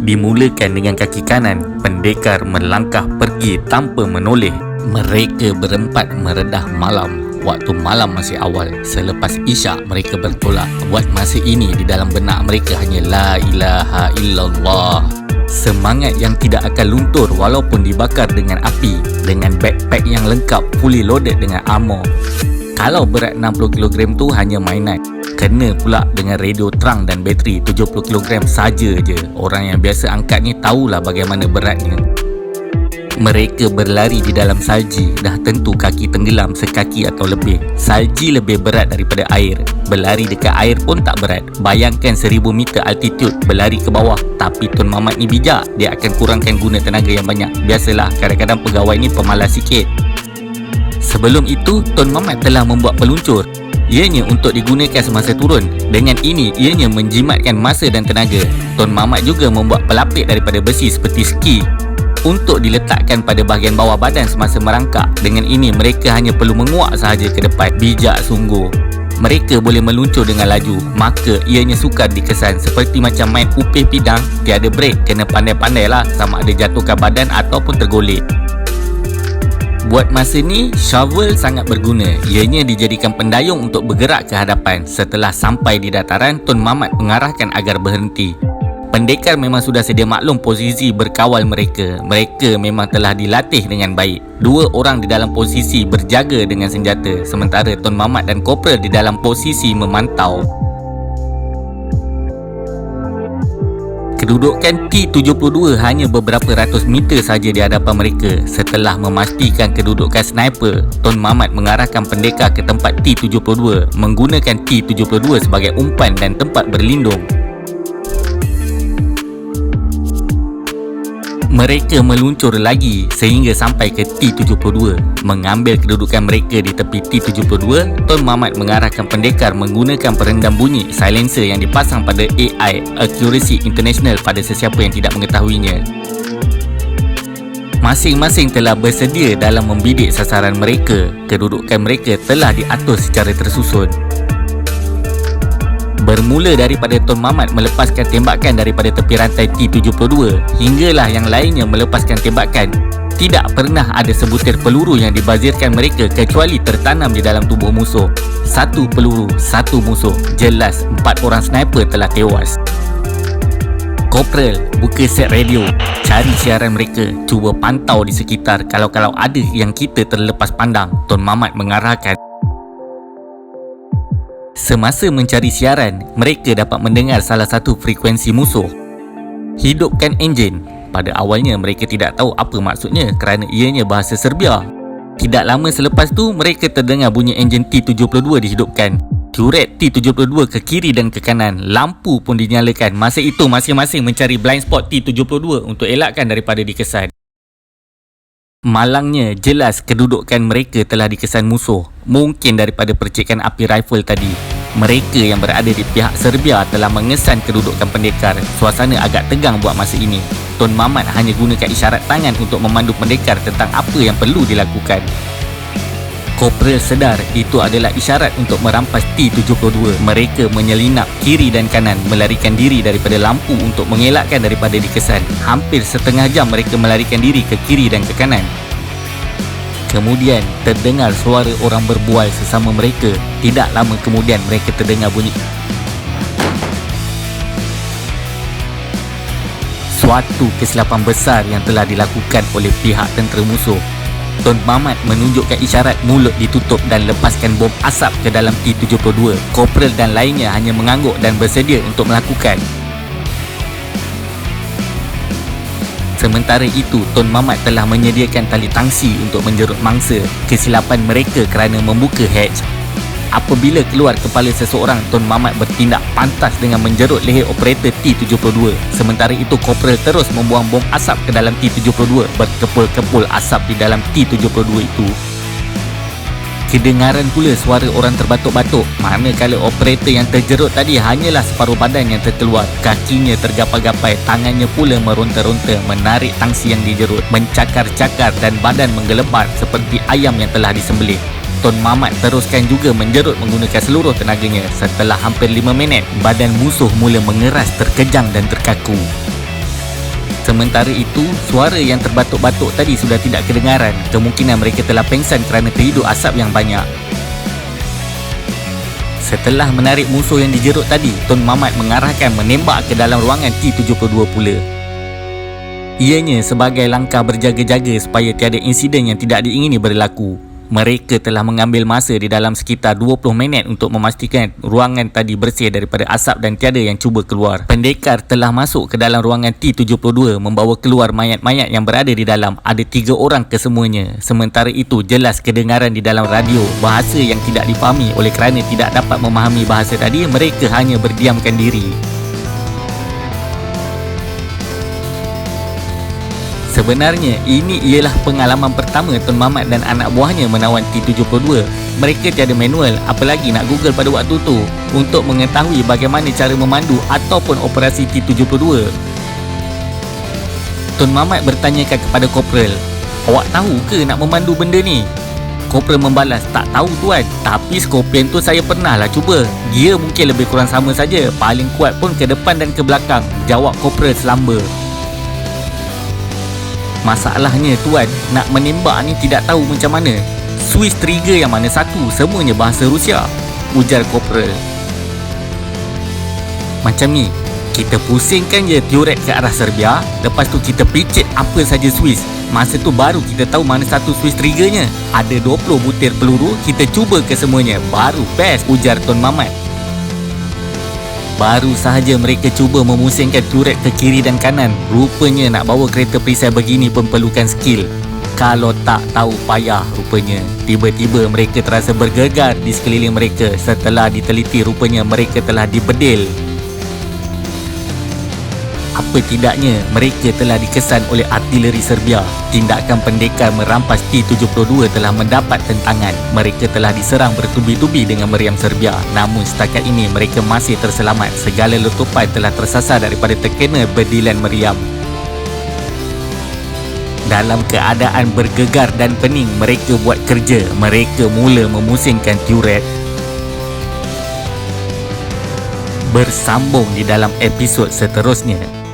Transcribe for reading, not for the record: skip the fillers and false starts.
Dimulakan dengan kaki kanan, pendekar melangkah pergi tanpa menoleh. Mereka berempat meredah malam. Waktu malam masih awal. Selepas isyak mereka bertolak. Buat masa ini di dalam benak mereka hanya La ilaha illallah. Semangat yang tidak akan luntur walaupun dibakar dengan api. Dengan backpack yang lengkap, fully loaded dengan armor. Kalau berat 60kg tu hanya mainan. Kena pula dengan radio terang dan bateri 70kg saja je. Orang yang biasa angkat ni tahulah bagaimana beratnya. Mereka berlari di dalam salji. Dah tentu kaki tenggelam sekaki atau lebih. Salji lebih berat daripada air. Berlari dekat air pun tak berat. Bayangkan 1000 meter altitude berlari ke bawah. Tapi Tun Mamat ni bijak. Dia akan kurangkan guna tenaga yang banyak. Biasalah, kadang-kadang pegawai ni pemalas sikit. Sebelum itu, Tun Mamat telah membuat peluncur. Ianya untuk digunakan semasa turun. Dengan ini, ianya menjimatkan masa dan tenaga. Tun Mamat juga membuat pelapik daripada besi seperti ski untuk diletakkan pada bahagian bawah badan semasa merangkak. Dengan ini, mereka hanya perlu menguak sahaja ke depan. Bijak sungguh. Mereka boleh meluncur dengan laju, maka ianya sukar dikesan. Seperti macam main upih pidang, tiada brek. Kena pandai-pandai lah, sama ada jatuhkan badan ataupun tergolek. Buat masa ni, shovel sangat berguna. Ianya dijadikan pendayung untuk bergerak ke hadapan. Setelah sampai di dataran, Tun Mamat mengarahkan agar berhenti. Pendekar memang sudah sedia maklum posisi berkawal mereka. Mereka memang telah dilatih dengan baik. 2 orang di dalam posisi berjaga dengan senjata, sementara Tun Mamat dan Kopral di dalam posisi memantau. Kedudukan T-72 hanya beberapa ratus meter saja di hadapan mereka. Setelah memastikan kedudukan sniper, Tun Mamat mengarahkan pendekar ke tempat T-72 menggunakan T-72 sebagai umpan dan tempat berlindung. Mereka meluncur lagi sehingga sampai ke T-72. Mengambil kedudukan mereka di tepi T-72, Tun Mamat mengarahkan pendekar menggunakan perendam bunyi silencer yang dipasang pada AI Accuracy International pada sesiapa yang tidak mengetahuinya. Masing-masing telah bersedia dalam membidik sasaran mereka. Kedudukan mereka telah diatur secara tersusun. Bermula daripada Tun Mamat melepaskan tembakan daripada tepi rantai T-72 hinggalah yang lainnya melepaskan tembakan. Tidak pernah ada sebutir peluru yang dibazirkan mereka kecuali tertanam di dalam tubuh musuh. 1 peluru, 1 musuh. Jelas 4 orang sniper telah tewas. Kopral, buka set radio. Cari siaran mereka. Cuba pantau di sekitar. Kalau ada yang kita terlepas pandang. Tun Mamat mengarahkan. Semasa mencari siaran, mereka dapat mendengar salah satu frekuensi musuh. Hidupkan enjin. Pada awalnya mereka tidak tahu apa maksudnya kerana ianya bahasa Serbia. Tidak lama selepas tu, mereka terdengar bunyi enjin T-72 dihidupkan. Turret T-72 ke kiri dan ke kanan. Lampu pun dinyalakan. Masa itu masing-masing mencari blind spot T-72 untuk elakkan daripada dikesan. Malangnya, jelas kedudukan mereka telah dikesan musuh. Mungkin daripada percikan api rifle tadi. Mereka yang berada di pihak Serbia telah mengesan kedudukan pendekar. Suasana agak tegang buat masa ini. Tun Mamat hanya gunakan isyarat tangan untuk memandu pendekar tentang apa yang perlu dilakukan. Kopral sedar itu adalah isyarat untuk merampas T-72. Mereka menyelinap kiri dan kanan, melarikan diri daripada lampu untuk mengelakkan daripada dikesan. Hampir setengah jam mereka melarikan diri ke kiri dan ke kanan. Kemudian terdengar suara orang berbual sesama mereka. Tidak lama kemudian mereka terdengar bunyi. Suatu kesilapan besar yang telah dilakukan oleh pihak tentera musuh. Tun Mamat menunjukkan isyarat mulut ditutup dan lepaskan bom asap ke dalam T-72. Kopral dan lainnya hanya mengangguk dan bersedia untuk melakukan. Sementara itu, Tun Mamat telah menyediakan tali tangsi untuk menjerut mangsa. Kesilapan mereka kerana membuka hatch. Apabila keluar kepala seseorang, Tun Mamat bertindak pantas dengan menjerut leher operator T-72. Sementara itu, Kopral terus membuang bom asap ke dalam T-72. Berkepul-kepul asap di dalam T-72 itu. Kedengaran pula suara orang terbatuk-batuk. Manakala operator yang terjerut tadi hanyalah separuh badan yang terkeluar. Kakinya tergapai-gapai, tangannya pula meronta-ronta menarik tangsi yang dijerut, mencakar-cakar dan badan menggelebar seperti ayam yang telah disembelih. Tun Mamat teruskan juga menjerut menggunakan seluruh tenaganya. Setelah hampir 5 minit, badan musuh mula mengeras, terkejang dan terkaku. Sementara itu, suara yang terbatuk-batuk tadi sudah tidak kedengaran. Kemungkinan mereka telah pengsan kerana terhidup asap yang banyak. Setelah menarik musuh yang dijerut tadi, Tun Mamat mengarahkan menembak ke dalam ruangan T-72 pula. Ianya sebagai langkah berjaga-jaga supaya tiada insiden yang tidak diingini berlaku. Mereka telah mengambil masa di dalam sekitar 20 minit untuk memastikan ruangan tadi bersih daripada asap dan tiada yang cuba keluar. Pendekar telah masuk ke dalam ruangan T-72 membawa keluar mayat-mayat yang berada di dalam. Ada 3 orang kesemuanya. Sementara itu jelas kedengaran di dalam radio. Bahasa yang tidak difahami oleh kerana tidak dapat memahami bahasa tadi, mereka hanya berdiamkan diri. Sebenarnya, ini ialah pengalaman pertama Tun Mamat dan anak buahnya menawan T-72. Mereka tiada manual, apalagi nak Google pada waktu tu untuk mengetahui bagaimana cara memandu ataupun operasi T-72. Tun Mamat bertanyakan kepada Kopral, "Awak tahu ke nak memandu benda ni?" Kopral membalas, "Tak tahu tuan, tapi Scorpion tu saya pernah lah cuba. Dia mungkin lebih kurang sama saja, paling kuat pun ke depan dan ke belakang," jawab Kopral selamba. "Masalahnya tuan, nak menembak ni tidak tahu macam mana. Swiss trigger yang mana satu, semuanya bahasa Rusia," ujar Kopral. "Macam ni, kita pusingkan je turret ke arah Serbia, lepas tu kita picit apa saja Swiss. Masa tu baru kita tahu mana satu Swiss triggernya. Ada 20 butir peluru, kita cuba ke semuanya, baru best," ujar Tun Mamat. Baru sahaja mereka cuba memusingkan turret ke kiri dan kanan, rupanya nak bawa kereta perisai begini pun perlukan skill. Kalau tak tahu payah rupanya. Tiba-tiba mereka terasa bergegar di sekeliling mereka. Setelah diteliti, rupanya mereka telah dibedil. Apa tidaknya, mereka telah dikesan oleh artileri Serbia. Tindakan pendekar merampas T-72 telah mendapat tentangan. Mereka telah diserang bertubi-tubi dengan meriam Serbia. Namun setakat ini mereka masih terselamat. Segala letupan telah tersasar daripada terkena bedilan meriam. Dalam keadaan bergegar dan pening, mereka buat kerja. Mereka mula memusingkan turret. Bersambung di dalam episod seterusnya.